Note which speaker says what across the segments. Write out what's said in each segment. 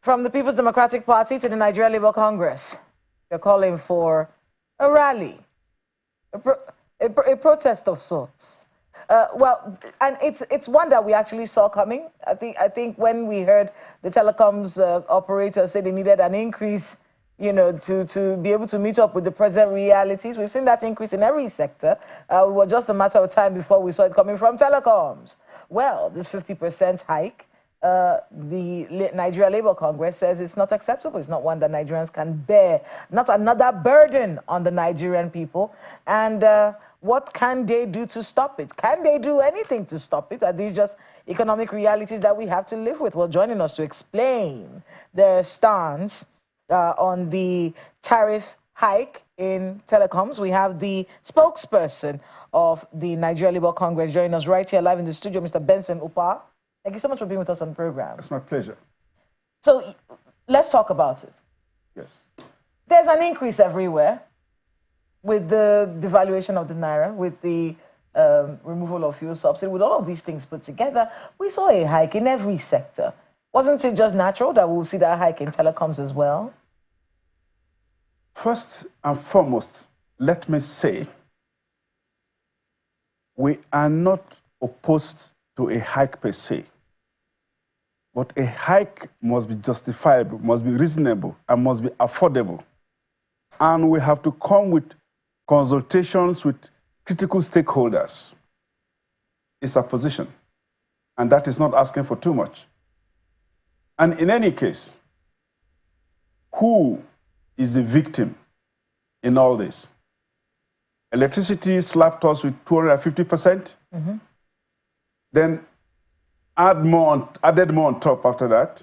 Speaker 1: From the People's Democratic Party to the Nigerian Labour Congress, they're calling for a rally, a protest of sorts. Well, and it's one that we actually saw coming. I think when we heard the telecoms operator say they needed an increase, you know, to be able to meet up with the present realities, we've seen that increase in every sector. It was just a matter of time before we saw it coming from telecoms. Well, this 50% hike, the Nigeria Labour Congress says it's not acceptable. It's not one that Nigerians can bear. Not another burden on the Nigerian people. And what can they do to stop it? Can they do anything to stop it? Are these just economic realities that we have to live with? Well, joining us to explain their stance on the tariff hike in telecoms, we have the spokesperson of the Nigeria Labour Congress joining us right here live in the studio, Mr. Benson Upa. Thank you so much for being with us on the program.
Speaker 2: It's my pleasure.
Speaker 1: So let's talk about it.
Speaker 2: Yes.
Speaker 1: There's an increase everywhere with the devaluation of the naira, with the removal of fuel subsidy, with all of these things put together. We saw a hike in every sector. Wasn't it just natural that we'll see that hike in telecoms as well?
Speaker 2: First and foremost, let me say, we are not opposed to a hike per se, but a hike must be justifiable, must be reasonable, and must be affordable. And we have to come with consultations with critical stakeholders. It's a position, and that is not asking for too much. And in any case, who is the victim in all this? Electricity slapped us with 250%. Mm-hmm. Then added more on top after that.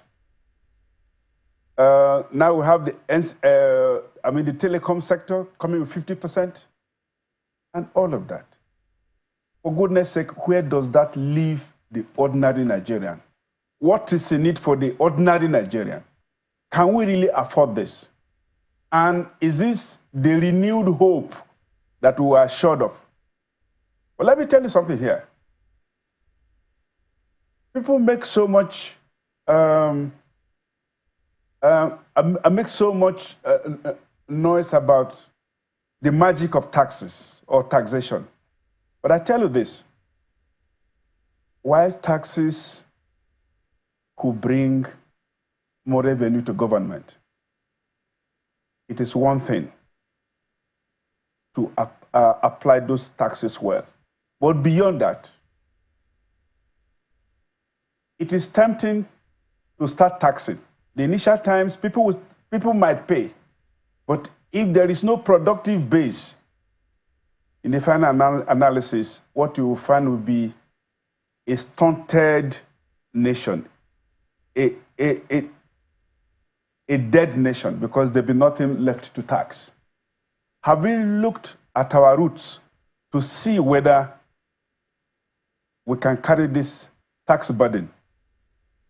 Speaker 2: Now we have the telecom sector coming with 50%, and all of that. For goodness sake, where does that leave the ordinary Nigerian? What is the need for the ordinary Nigerian? Can we really afford this? And is this the renewed hope that we are short of? Well, let me tell you something here. People make so much noise about the magic of taxes or taxation. But I tell you this, while taxes could bring more revenue to government, it is one thing to apply those taxes well. But beyond that, it is tempting to start taxing. The initial times, people might pay, but if there is no productive base in the final analysis, what you will find will be a stunted nation, a dead nation, because there will be nothing left to tax. Have we looked at our roots to see whether we can carry this tax burden?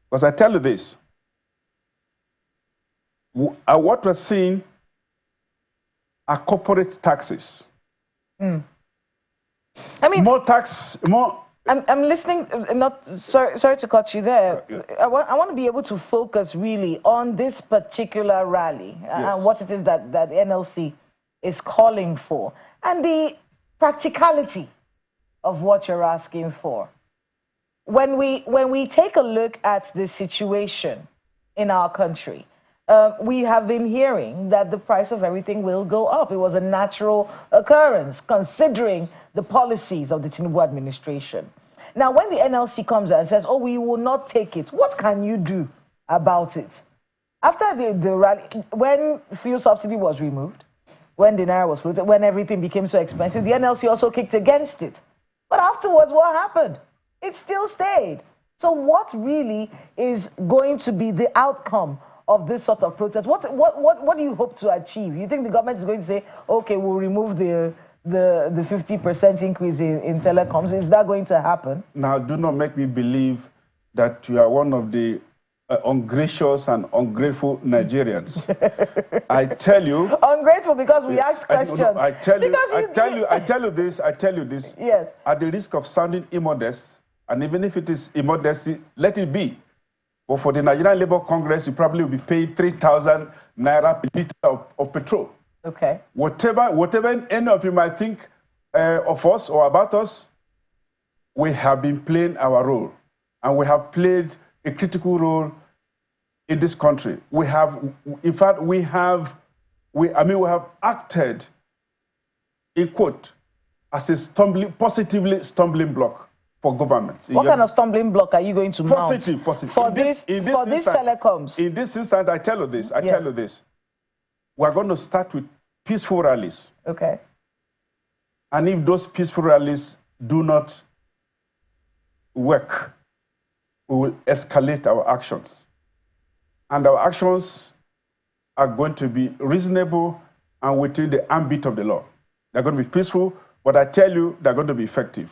Speaker 2: Because I tell you this, what we're seeing are corporate taxes.
Speaker 1: Mm. I mean,
Speaker 2: more tax, more.
Speaker 1: I'm listening. Sorry to cut you there. I want to be able to focus really on this particular rally and what it is that NLC is calling for, and the practicality of what you're asking for. When we take a look at the situation in our country, we have been hearing that the price of everything will go up. It was a natural occurrence, considering the policies of the Tinubu administration. Now, when the NLC comes and says, oh, we will not take it, what can you do about it? After the rally, when fuel subsidy was removed, when the naira was floated, when everything became so expensive, the NLC also kicked against it. But afterwards, what happened? It still stayed. So what really is going to be the outcome of this sort of protest? What do you hope to achieve? You think the government is going to say, okay, we'll remove the 50% increase in telecoms? Is that going to happen?
Speaker 2: Now, do not make me believe that you are one of the ungracious and ungrateful Nigerians. I tell you.
Speaker 1: Ungrateful because we ask questions.
Speaker 2: I tell you this.
Speaker 1: Yes.
Speaker 2: At the risk of sounding immodest, and even if it is immodesty, let it be. But for the Nigerian Labour Congress, you probably will be paying 3,000 naira per liter of petrol.
Speaker 1: Okay.
Speaker 2: Whatever any of you might think of us or about us, we have been playing our role. And we have played a critical role in this country. We have, in fact, we have acted, in quote, as a positively stumbling block for governments.
Speaker 1: What kind of stumbling block are you going to mount?
Speaker 2: Positive.
Speaker 1: For these telecoms?
Speaker 2: In this instance, I tell you this. We're going to start with peaceful rallies.
Speaker 1: Okay.
Speaker 2: And if those peaceful rallies do not work, we will escalate our actions. And our actions are going to be reasonable and within the ambit of the law. They're going to be peaceful, but I tell you, they're going to be effective.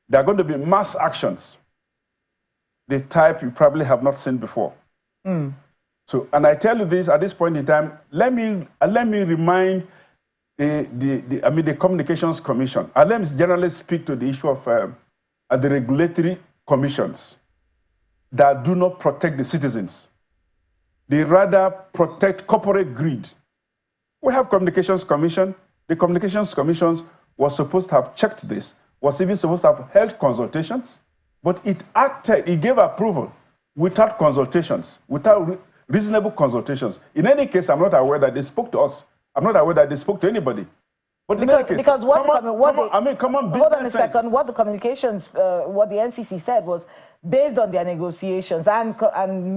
Speaker 2: They're going to be mass actions, the type you probably have not seen before. So, and I tell you this at this point in time, let me remind the Communications Commission. And let me generally speak to the issue of the regulatory commissions that do not protect the citizens. They rather protect corporate greed. We have Communications Commission. The Communications Commission was supposed to have checked this, was even supposed to have held consultations, but it gave approval without consultations, without reasonable consultations. In any case, I'm not aware that they spoke to us. I'm not aware that they spoke to anybody. But in any case, hold
Speaker 1: on a second. What the communications, what the NCC said was, based on their negotiations and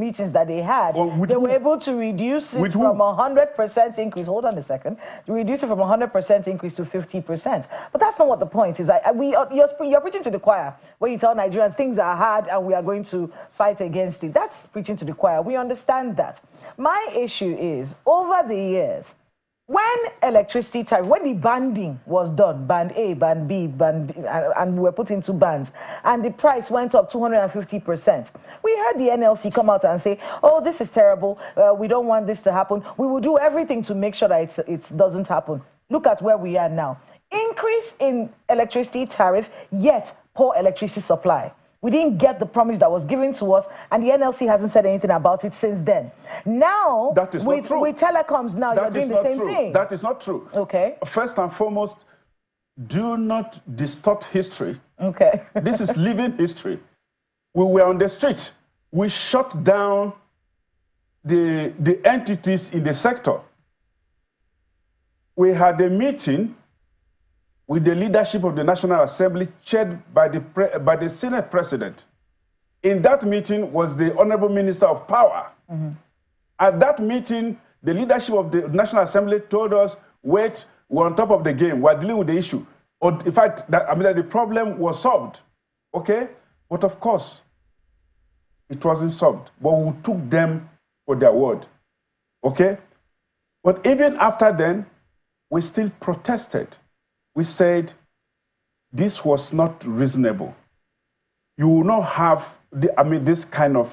Speaker 1: meetings that they had, they were able to reduce it from 100% increase. Hold on a second. Reduce it from 100% increase to 50%. But that's not what the point is. You're preaching to the choir when you tell Nigerians things are hard and we are going to fight against it. That's preaching to the choir. We understand that. My issue is, over the years, when electricity tariff, when the banding was done, band A, band B, and we were put into bands, and the price went up 250%, we heard the NLC come out and say, oh, this is terrible, we don't want this to happen, we will do everything to make sure that it doesn't happen. Look at where we are now. Increase in electricity tariff, yet poor electricity supply. We didn't get the promise that was given to us, and the NLC hasn't said anything about it since then. Now, with telecoms now, you're doing the same thing.
Speaker 2: That is not true.
Speaker 1: Okay.
Speaker 2: First and foremost, do not distort history.
Speaker 1: Okay.
Speaker 2: This is living history. We were on the street. We shut down the entities in the sector. We had a meeting with the leadership of the National Assembly, chaired by the Senate President. In that meeting was the Honorable Minister of Power. At that meeting, the leadership of the National Assembly told us, wait, we're on top of the game, we're dealing with the issue. Or in fact, that the problem was solved, okay? But of course, it wasn't solved, but we took them for their word, okay? But even after then, we still protested. We said, this was not reasonable. You will not have this kind of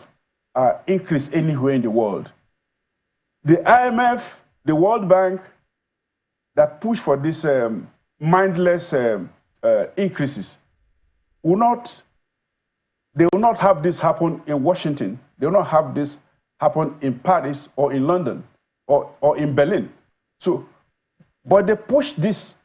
Speaker 2: increase anywhere in the world. The IMF, the World Bank, that push for these mindless increases, they will not have this happen in Washington. They will not have this happen in Paris or in London or in Berlin. So, but they push this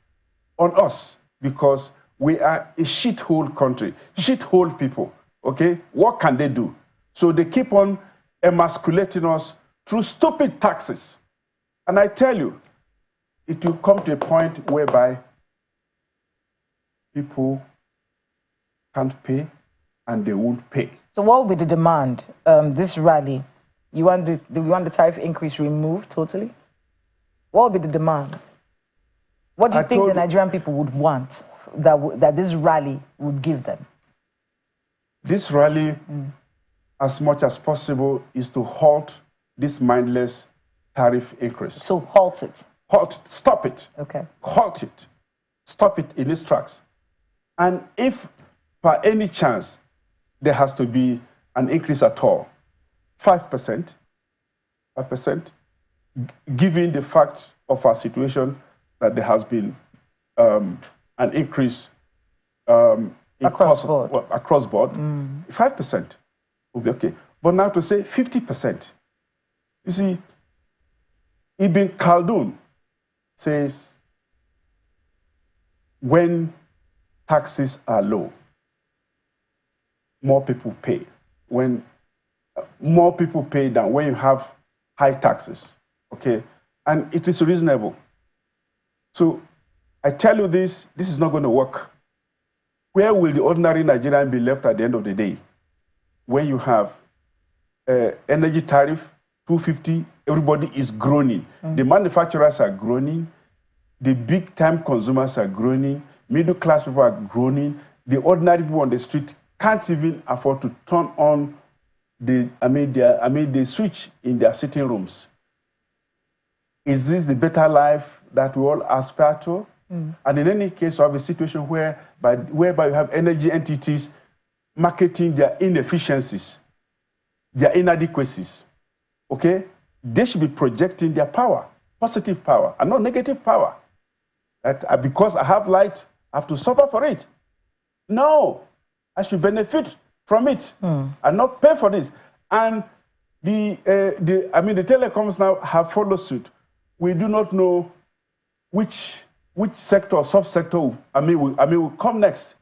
Speaker 2: on us because we are a shithole country, shithole people, okay? What can they do? So they keep on emasculating us through stupid taxes. And I tell you, it will come to a point whereby people can't pay and they won't pay.
Speaker 1: So what will be the demand, this rally? You want the tariff increase removed totally? What will be the demand? What do you think the Nigerian people would want that this rally would give them?
Speaker 2: This rally, as much as possible, is to halt this mindless tariff increase.
Speaker 1: So halt it.
Speaker 2: Halt, stop it.
Speaker 1: Okay.
Speaker 2: Halt it. Stop it in its tracks. And if by any chance there has to be an increase at all, 5%, given the fact of our situation that there has been an increase
Speaker 1: across board.
Speaker 2: 5% will be okay. But now to say 50%. You see, Ibn Khaldun says, when taxes are low, more people pay. When more people pay than when you have high taxes, okay? And it is reasonable. So I tell you this is not going to work. Where will the ordinary Nigerian be left at the end of the day? When you have energy tariff, 250, everybody is groaning. The manufacturers are groaning. The big-time consumers are groaning. Middle-class people are groaning. The ordinary people on the street can't even afford to turn on the switch in their sitting rooms. Is this the better life that we all aspire to? And in any case, you have a situation whereby you have energy entities marketing their inefficiencies, their inadequacies. Okay? They should be projecting their power, positive power, and not negative power. That because I have light, I have to suffer for it. No, I should benefit from it and not pay for this. And the telecoms now have followed suit. We do not know which sector or subsector will come next.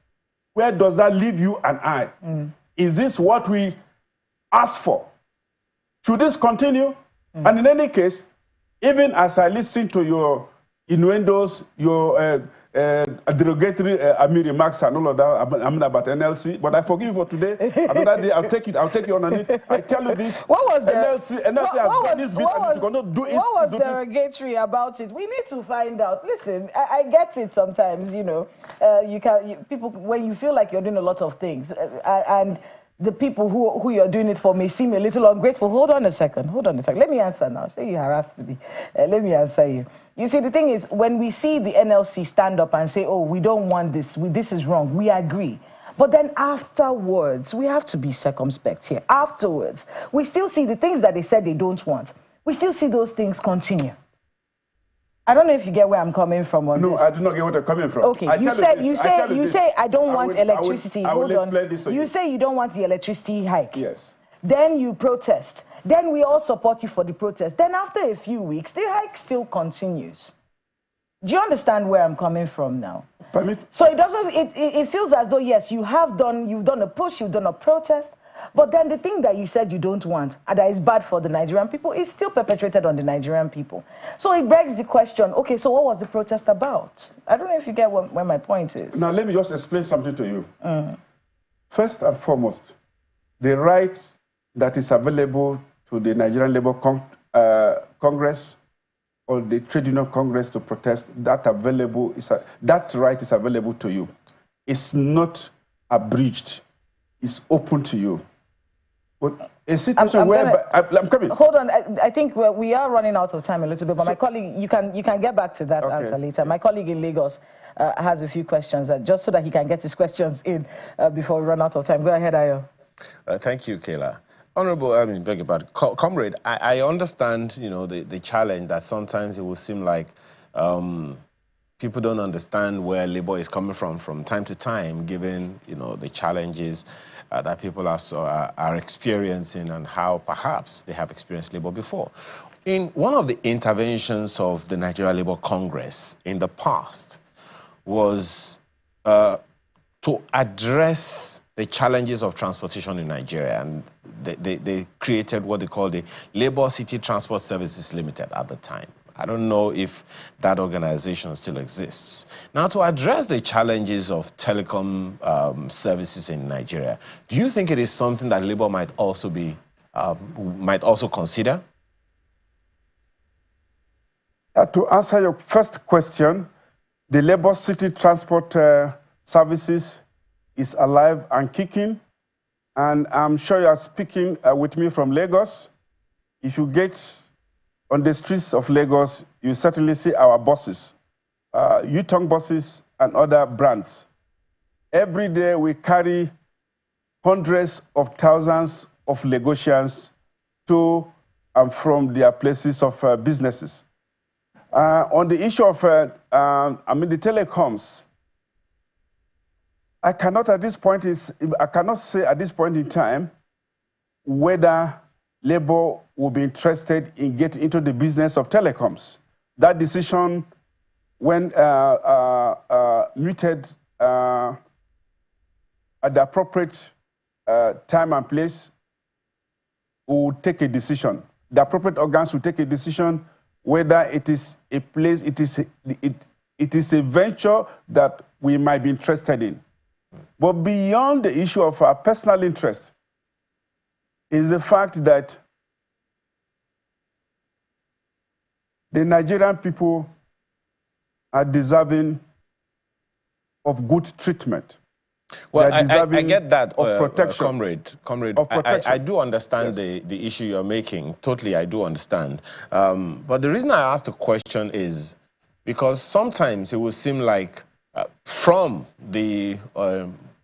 Speaker 2: Where does that leave you and I? Is this what we asked for? Should this continue? And in any case, even as I listen to your innuendos, your derogatory remarks and all of that, about NLC, but I forgive you for today. Another day, I'll take you on it. I tell you this.
Speaker 1: What was
Speaker 2: NLC has done this bit and it's going to do it.
Speaker 1: What was derogatory about it? We need to find out. Listen, I get it sometimes, you know. People, when you feel like you're doing a lot of things, and the people who you're doing it for may seem a little ungrateful. Hold on a second. Let me answer now. Say you harassed me. Let me answer you. You see, the thing is, when we see the NLC stand up and say, oh, we don't want this, this is wrong, we agree. But then afterwards, we have to be circumspect here. Afterwards, we still see the things that they said they don't want. We still see those things continue. I don't know if you get where I'm coming from on this.
Speaker 2: No, I do not get where you're coming from.
Speaker 1: Okay, you say I don't want electricity. Hold on. You say you don't want the electricity hike.
Speaker 2: Yes.
Speaker 1: Then you protest. Then we all support you for the protest. Then after a few weeks, the hike still continues. Do you understand where I'm coming from now? So it feels as though, yes, you've done a push, you've done a protest, but then the thing that you said you don't want, and that is bad for the Nigerian people, is still perpetrated on the Nigerian people. So it begs the question, okay, so what was the protest about? I don't know if you get where my point is.
Speaker 2: Now, let me just explain something to you. First and foremost, the right that is available to the Nigerian Labour Congress or the Trade Union Congress to protest, that right is available to you. It's not abridged. It's open to you. But a situation I'm coming.
Speaker 1: Hold on, I think we are running out of time a little bit, but my colleague, you can get back to that answer later. My colleague in Lagos has a few questions, just so that he can get his questions in before we run out of time. Go ahead, Ayo.
Speaker 3: Thank you, Kayla. Honorable, beg your pardon, comrade, I understand, you know, the challenge that sometimes it will seem like people don't understand where labor is coming from time to time, given, you know, the challenges that people are experiencing and how perhaps they have experienced labor before. In one of the interventions of the Nigeria Labour Congress in the past was to address the challenges of transportation in Nigeria, and they created what they call the Labour City Transport Services Limited at the time. I don't know if that organization still exists. Now, to address the challenges of telecom services in Nigeria, do you think it is something that Labour might also consider?
Speaker 2: To answer your first question, the Labour City Transport Services is alive and kicking, and I'm sure you are speaking with me from Lagos. If you get on the streets of Lagos, you certainly see our buses, U-Tongue buses and other brands. Every day we carry hundreds of thousands of Lagosians to and from their places of businesses. On the issue of the telecoms, I cannot say at this point in time whether Labour will be interested in getting into the business of telecoms. That decision, when muted at the appropriate time and place, will take a decision. The appropriate organs will take a decision whether it is a place, it is a venture that we might be interested in. But beyond the issue of our personal interest is the fact that the Nigerian people are deserving of good treatment.
Speaker 3: Well, I get that,
Speaker 2: of protection.
Speaker 3: Comrade,
Speaker 2: of protection.
Speaker 3: I do understand the issue you're making. Totally, I do understand. But the reason I asked the question is because sometimes it will seem like from the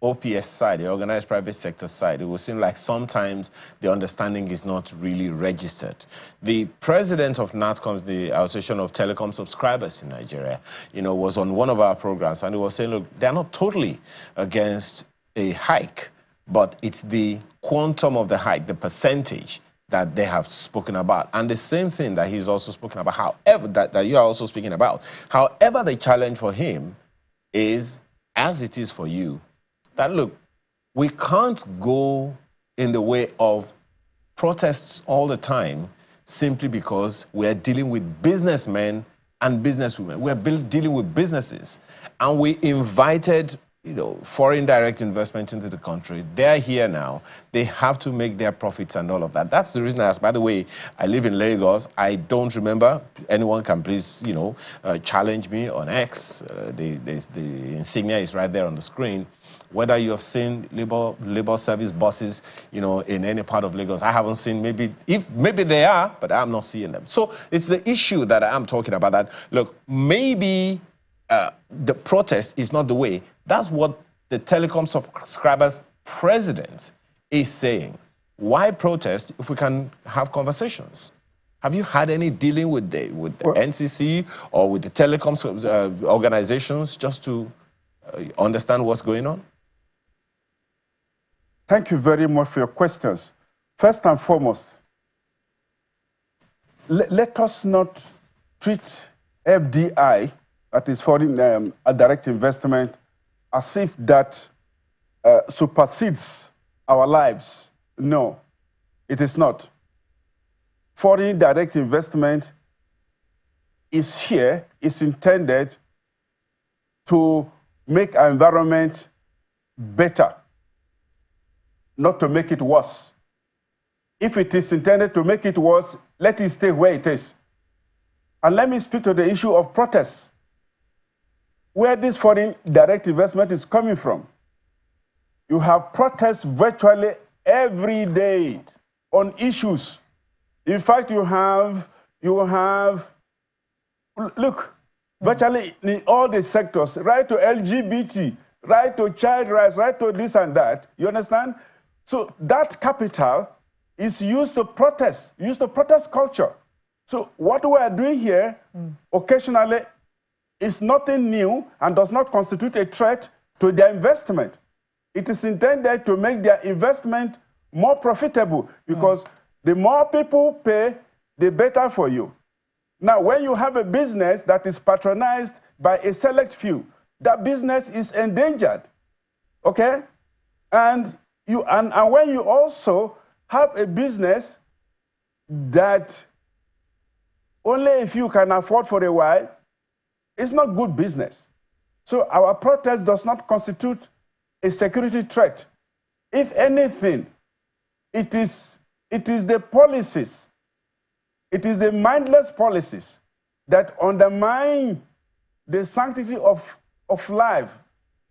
Speaker 3: OPS side, the organized private sector side, it will seem like sometimes the understanding is not really registered. The president of NATCOMS, the Association of Telecom Subscribers in Nigeria, was on one of our programs, and he was saying, look, they're not totally against a hike, but it's the quantum of the hike, the percentage that they have spoken about. And the same thing that he's also spoken about, however, that you are also speaking about. However, the challenge for him is, as it is for you, that look, we can't go in the way of protests all the time simply because we're dealing with businessmen and businesswomen. We're dealing with businesses. And we invited foreign direct investment into the country. They're here now. They have to make their profits and all of that. That's the reason I asked. By the way, I live in Lagos. I don't remember. Anyone can please, challenge me on X. The insignia is right there on the screen. Whether you have seen labor service buses, in any part of Lagos, I haven't seen. Maybe they are, but I'm not seeing them. So it's the issue that I'm talking about. That look, maybe the protest is not the way. That's what the telecom subscribers president is saying. Why protest if we can have conversations? Have you had any dealing with the NCC or with the telecom organizations just to understand what's going on?
Speaker 2: Thank you very much for your questions. First and foremost, let us not treat FDI, that is foreign direct investment, as if that supersedes our lives. No, it is not. Foreign direct investment is here, is intended to make our environment better, not to make it worse. If it is intended to make it worse, let it stay where it is. And let me speak to the issue of protests. Where this foreign direct investment is coming from. You have protests virtually every day on issues. In fact, you have look, virtually in all the sectors, right to LGBT, right to child rights, right to this and that. You understand? So that capital is used to protest culture. So what we are doing here occasionally is nothing new and does not constitute a threat to their investment. It is intended to make their investment more profitable because the more people pay, the better for you. Now, when you have a business that is patronized by a select few, that business is endangered, okay? And when you also have a business that only a few can afford for a while, it's not good business. So our protest does not constitute a security threat. If anything, it is the policies, it is the mindless policies that undermine the sanctity of life.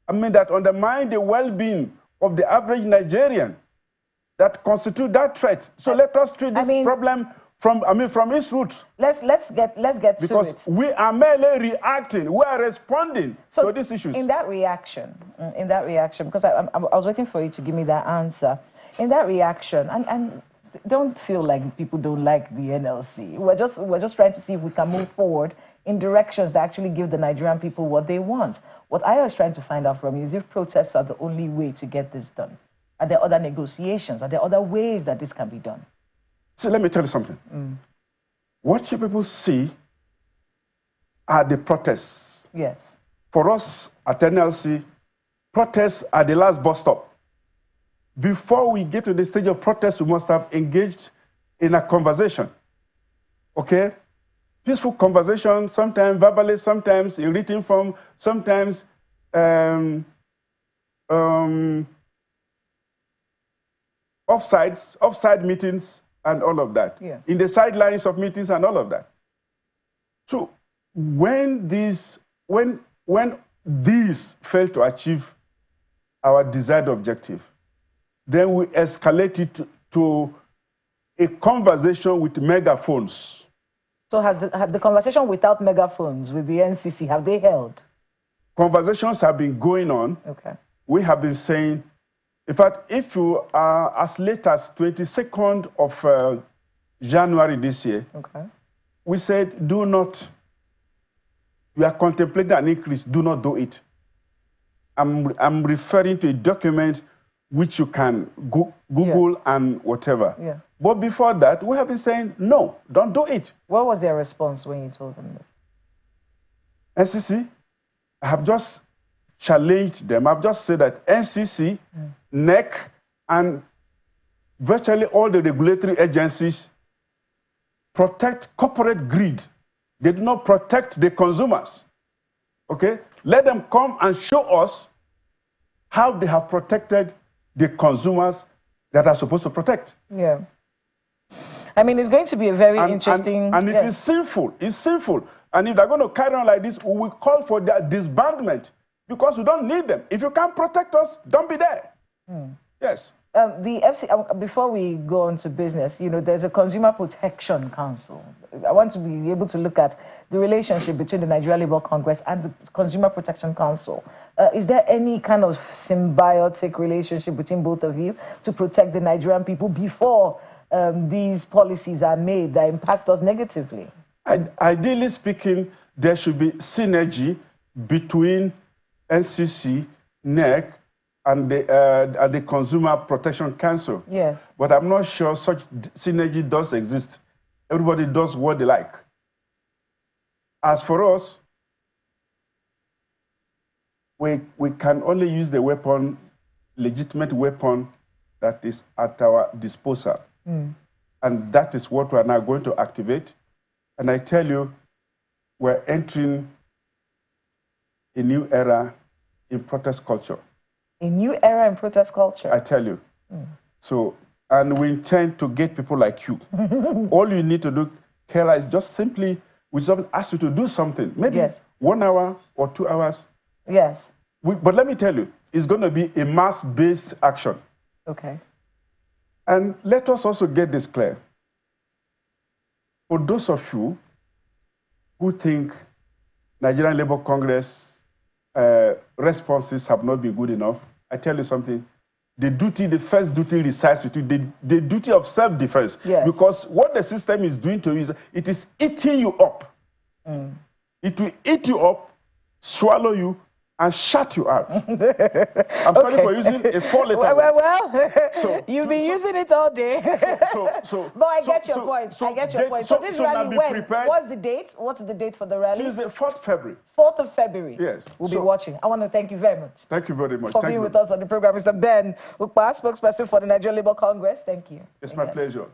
Speaker 2: I mean, that undermine the well-being of the average Nigerian that constitute that threat. So let us treat this problem from its roots.
Speaker 1: Let's get to it.
Speaker 2: Because we are merely reacting, we are responding to these issues.
Speaker 1: In that reaction, because I was waiting for you to give me that answer. In that reaction, and don't feel like people don't like the NLC. We're just trying to see if we can move forward in directions that actually give the Nigerian people what they want. What I was trying to find out from you is if protests are the only way to get this done. Are there other negotiations? Are there other ways that this can be done?
Speaker 2: So let me tell you something. What you people see are the protests.
Speaker 1: Yes.
Speaker 2: For us at NLC, protests are the last bus stop. Before we get to the stage of protest, we must have engaged in a conversation. Okay? Peaceful conversation, sometimes verbally, sometimes in written form, sometimes offside meetings and all of that.
Speaker 1: Yeah.
Speaker 2: In the sidelines of meetings and all of that. So when these fail to achieve our desired objective, then we escalate it to a conversation with megaphones.
Speaker 1: So has the conversation without megaphones with the NCC, have they held?
Speaker 2: Conversations have been going on.
Speaker 1: Okay.
Speaker 2: We have been saying, in fact, if you are as late as 22nd of January this year,
Speaker 1: okay,
Speaker 2: we said, do not, we are contemplating an increase, do not do it. I'm referring to a document which you can Google and whatever.
Speaker 1: Yeah.
Speaker 2: But before that, we have been saying, no, don't do it.
Speaker 1: What was their response when you told them this?
Speaker 2: NCC, I have just challenged them. I've just said that NCC, NEC, and virtually all the regulatory agencies protect corporate greed. They do not protect the consumers. Okay? Let them come and show us how they have protected the consumers that are supposed to protect.
Speaker 1: Yeah. I mean, it's going to be a very interesting...
Speaker 2: And it is sinful. It's sinful. And if they're going to carry on like this, we will call for their disbandment because we don't need them. If you can't protect us, don't be there. Yes.
Speaker 1: The FC, before we go on to business, you know, there's a Consumer Protection Council. I want to be able to look at the relationship between the Nigerian Labour Congress and the Consumer Protection Council. Is there any kind of symbiotic relationship between both of you to protect the Nigerian people before these policies are made that impact us negatively?
Speaker 2: Ideally speaking, there should be synergy between NCC, NEC, and the Consumer Protection Council.
Speaker 1: Yes.
Speaker 2: But I'm not sure such synergy does exist. Everybody does what they like. As for us, we can only use the weapon, legitimate weapon that is at our disposal. And that is what we are now going to activate. And I tell you, we're entering a new era in protest culture.
Speaker 1: A new era in protest culture?
Speaker 2: I tell you. So, and we intend to get people like you. All you need to do, Kayla, is just simply, we just ask you to do something. Maybe 1 hour or 2 hours.
Speaker 1: Yes.
Speaker 2: But let me tell you, it's going to be a mass-based action.
Speaker 1: Okay.
Speaker 2: And let us also get this clear. For those of you who think Nigerian Labour Congress responses have not been good enough, I tell you something. The first duty resides with you, the duty of self-defense.
Speaker 1: Yes.
Speaker 2: Because what the system is doing to you is it is eating you up. It will eat you up, swallow you, and shut you out. I'm sorry for using a 4-letter
Speaker 1: Well, you've been using it all day. But I get your point. I get your point. So this rally, when? What's the date? What's the date for the rally?
Speaker 2: Tuesday, 4th February.
Speaker 1: 4th of February.
Speaker 2: Yes.
Speaker 1: We'll be watching. I want to thank you very much.
Speaker 2: Thank you very much.
Speaker 1: For being with us on the program. Mr. Ben Ukpa, spokesperson for the Nigerian Labour Congress. Thank you.
Speaker 2: It's my pleasure.